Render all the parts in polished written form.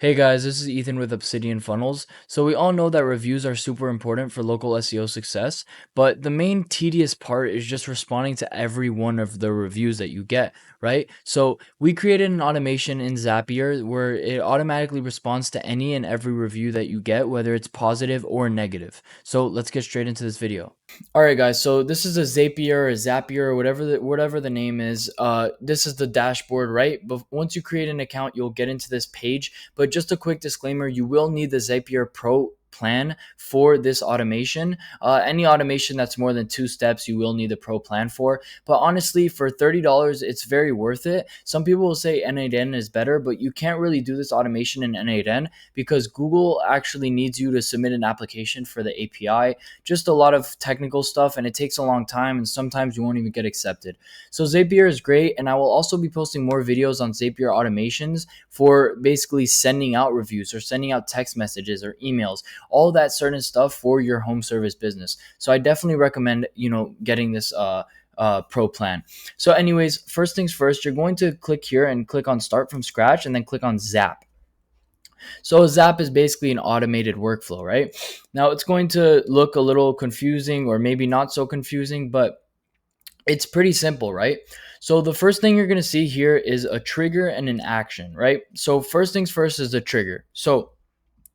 Hey guys, this is Ethan with Obsidian Funnels. So we all know that reviews are super important for local SEO success, but the main tedious part is just responding to every one of the reviews that you get, right? So we created an automation in Zapier where it automatically responds to any and every review that you get, whether it's positive or negative. So let's get straight into this video. All right, guys. So this is a Zapier, or whatever the name is. This is the dashboard, right? But once you create an account, you'll get into this page. But just a quick disclaimer: you will need the Zapier Pro plan for this automation. Any automation that's more than 2 steps, you will need the Pro plan for. But honestly, for $30, it's very worth it. Some people will say N8N is better, but you can't really do this automation in N8N because Google actually needs you to submit an application for the API, just a lot of technical stuff, and it takes a long time, and sometimes you won't even get accepted. So Zapier is great, and I will also be posting more videos on Zapier automations for basically sending out reviews or sending out text messages or emails, all that certain stuff for your home service business. So I definitely recommend getting this pro plan. So anyways, first things first, you're going to click here and click on start from scratch and then click on Zap. So a Zap is basically an automated workflow, right? Now it's going to look a little confusing or maybe not so confusing, but it's pretty simple, right? So the first thing you're going to see here is a trigger and an action, right? So first things first is the trigger. So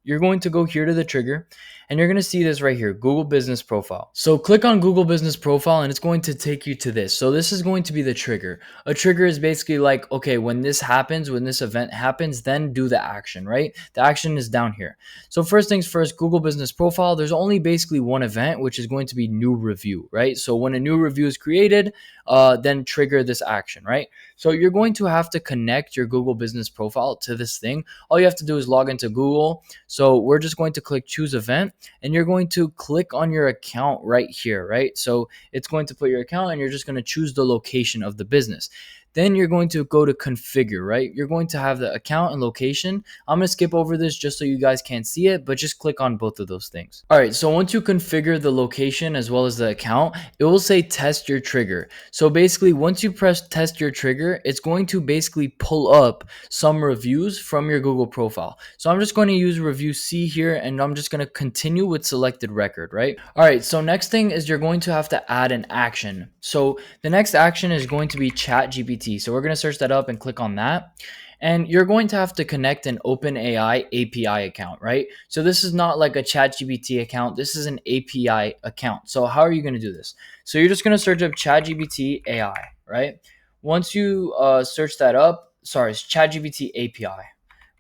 you're going to go here to the trigger and you're going to see this right here, Google Business Profile. So click on Google Business Profile and it's going to take you to this. So this is going to be the trigger. A trigger is basically like, okay, when this happens, when this event happens, then do the action, right? The action is down here. So first things first, Google Business Profile, there's only basically one event, which is going to be new review, right? So when a new review is created, then trigger this action, right? So you're going to have to connect your Google Business Profile to this thing. All you have to do is log into Google. So we're just going to click choose event and you're going to click on your account right here, right? So it's going to put your account and you're just going to choose the location of the business. Then you're going to go to configure, right? You're going to have the account and location. I'm going to skip over this just so you guys can't see it, but just click on both of those things. All right, so once you configure the location as well as the account, it will say test your trigger. So basically, once you press test your trigger, it's going to basically pull up some reviews from your Google profile. So I'm just going to use review C here and I'm just going to continue with selected record, right? All right, so next thing is you're going to have to add an action. So the next action is going to be ChatGPT. So we're going to search that up and click on that. And you're going to have to connect an OpenAI API account, right? So this is not like a ChatGPT account. This is an API account. So how are you going to do this? So you're just going to search up ChatGPT AI, right? Once you search that up, sorry, it's ChatGPT API,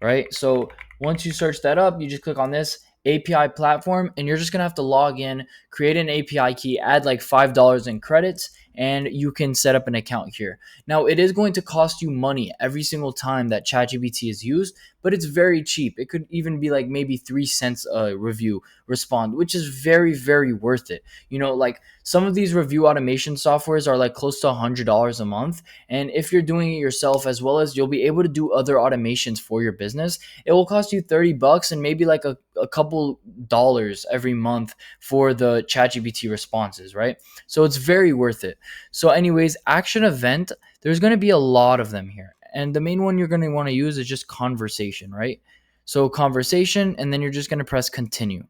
right? So once you search that up, you just click on this API platform and you're just going to have to log in, create an API key, add like $5 in credits, and you can set up an account here. Now, it is going to cost you money every single time that ChatGPT is used, but it's very cheap. It could even be like maybe 3 cents a review respond, which is very, very worth it. Like some of these review automation softwares are like close to $100 a month. And if you're doing it yourself, as well as you'll be able to do other automations for your business, it will cost you $30 and maybe like a couple dollars every month for the ChatGPT responses, right? So it's very worth it. So anyways, action event, there's going to be a lot of them here. And the main one you're going to want to use is just conversation, right? So conversation, and then you're just going to press continue.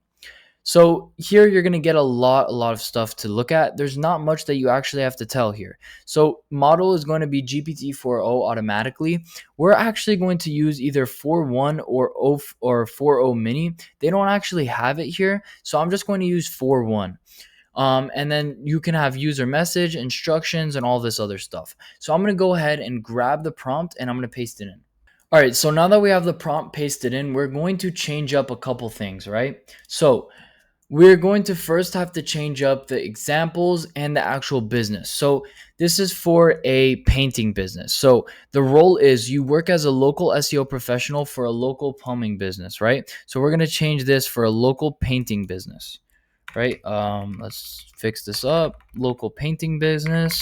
So here you're going to get a lot of stuff to look at. There's not much that you actually have to tell here. So model is going to be GPT-4o automatically. We're actually going to use either 4.1 or 4.0 mini. They don't actually have it here. So I'm just going to use 4.1. And then you can have user message, instructions, and all this other stuff. So I'm going to go ahead and grab the prompt and I'm going to paste it in. All right, so now that we have the prompt pasted in, we're going to change up a couple things, right? So we're going to first have to change up the examples and the actual business. So this is for a painting business. So the role is you work as a local SEO professional for a local plumbing business, right? So we're going to change this for a local painting business, right? Let's fix this up. Local painting business.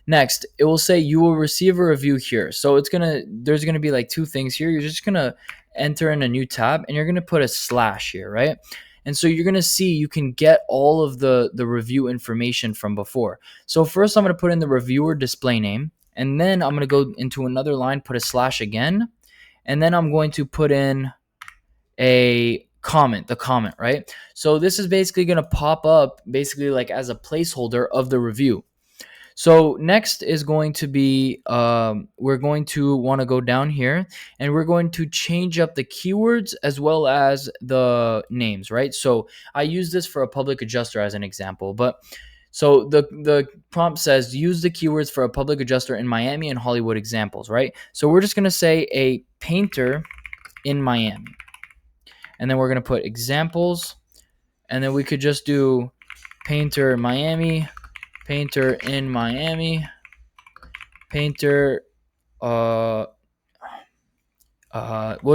Next, it will say you will receive a review here. So there's gonna be like two things here. You're just gonna enter in a new tab and you're gonna put a slash here, right? And so you're gonna see you can get all of the review information from before. So first I'm gonna put in the reviewer display name, and then I'm gonna go into another line, put a slash again, and then I'm going to put in a comment, the comment, right? So this is basically going to pop up basically like as a placeholder of the review. So next is going to be, we're going to want to go down here and we're going to change up the keywords as well as the names, right? So I use this for a public adjuster as an example, but so the prompt says use the keywords for a public adjuster in Miami and Hollywood examples, right? So we're just going to say a painter in Miami. And then we're going to put examples, and then we could just do painter Miami, painter in Miami, painter, we'll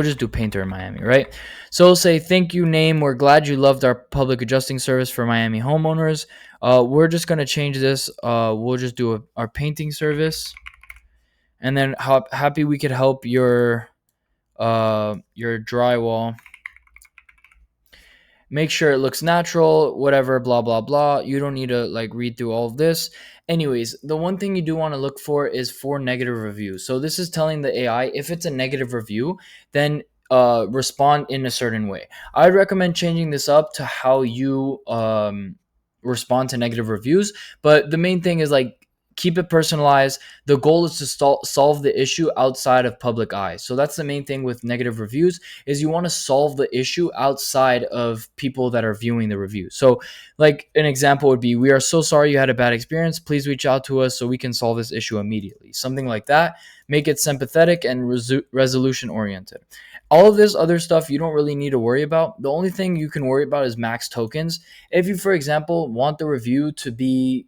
just do painter in Miami, right? So we'll say, thank you, name. We're glad you loved our public adjusting service for Miami homeowners. We're just going to change this. We'll just do our painting service. And then happy we could help your drywall. Make sure it looks natural, whatever, blah, blah, blah. You don't need to like read through all of this. Anyways, the one thing you do want to look for is for negative reviews. So this is telling the AI if it's a negative review, then respond in a certain way. I'd recommend changing this up to how you respond to negative reviews. But the main thing is like keep it personalized. The goal is to solve the issue outside of public eye. So that's the main thing with negative reviews is you want to solve the issue outside of people that are viewing the review. So like an example would be, we are so sorry you had a bad experience. Please reach out to us so we can solve this issue immediately. Something like that. Make it sympathetic and resolution oriented. All of this other stuff you don't really need to worry about. The only thing you can worry about is max tokens. If you, for example, want the review to be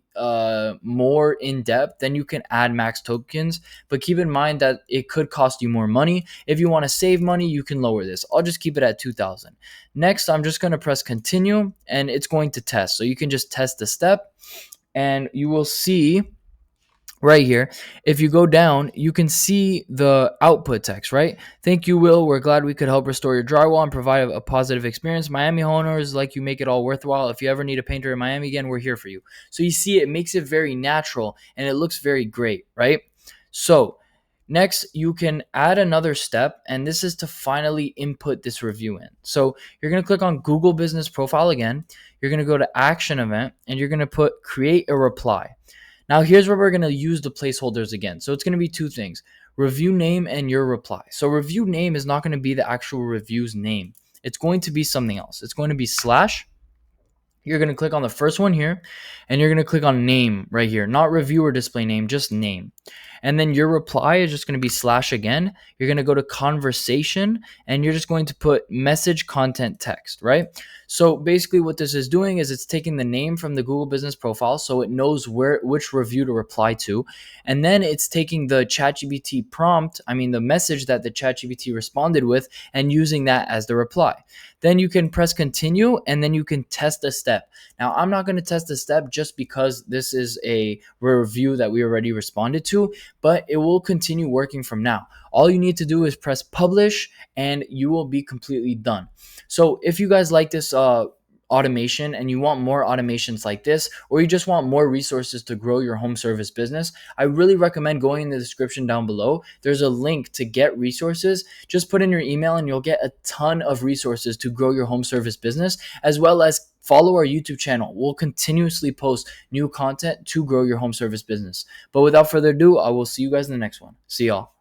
more in depth, then you can add max tokens. But keep in mind that it could cost you more money. If you want to save money, you can lower this. I'll just keep it at 2,000. Next, I'm just going to press continue and it's going to test. So you can just test the step and you will see right here, if you go down, you can see the output text, right? Thank you, Will. We're glad we could help restore your drywall and provide a positive experience. Miami homeowners like you make it all worthwhile. If you ever need a painter in Miami again, we're here for you. So you see, it makes it very natural and it looks very great, right? So next, you can add another step, and this is to finally input this review in. So you're going to click on Google Business Profile again. You're going to go to Action Event, and you're going to put Create a Reply. Now, here's where we're going to use the placeholders again. So it's going to be two things, review name and your reply. So review name is not going to be the actual review's name. It's going to be something else. It's going to be slash. You're going to click on the first one here, and you're going to click on name right here, not reviewer display name, just name. And then your reply is just going to be slash again. You're going to go to conversation and you're just going to put message content text, right? So basically what this is doing is it's taking the name from the Google Business Profile so it knows which review to reply to. And then it's taking the ChatGPT prompt, the message that the ChatGPT responded with, and using that as the reply. Then you can press continue and then you can test a step. Now, I'm not going to test the step just because this is a review that we already responded to, but it will continue working from now. All you need to do is press publish and you will be completely done. So if you guys like this automation and you want more automations like this, or you just want more resources to grow your home service business, I really recommend going in the description down below. There's a link to get resources. Just put in your email and you'll get a ton of resources to grow your home service business, as well as follow our YouTube channel. We'll continuously post new content to grow your home service business. But without further ado, I will see you guys in the next one. See y'all.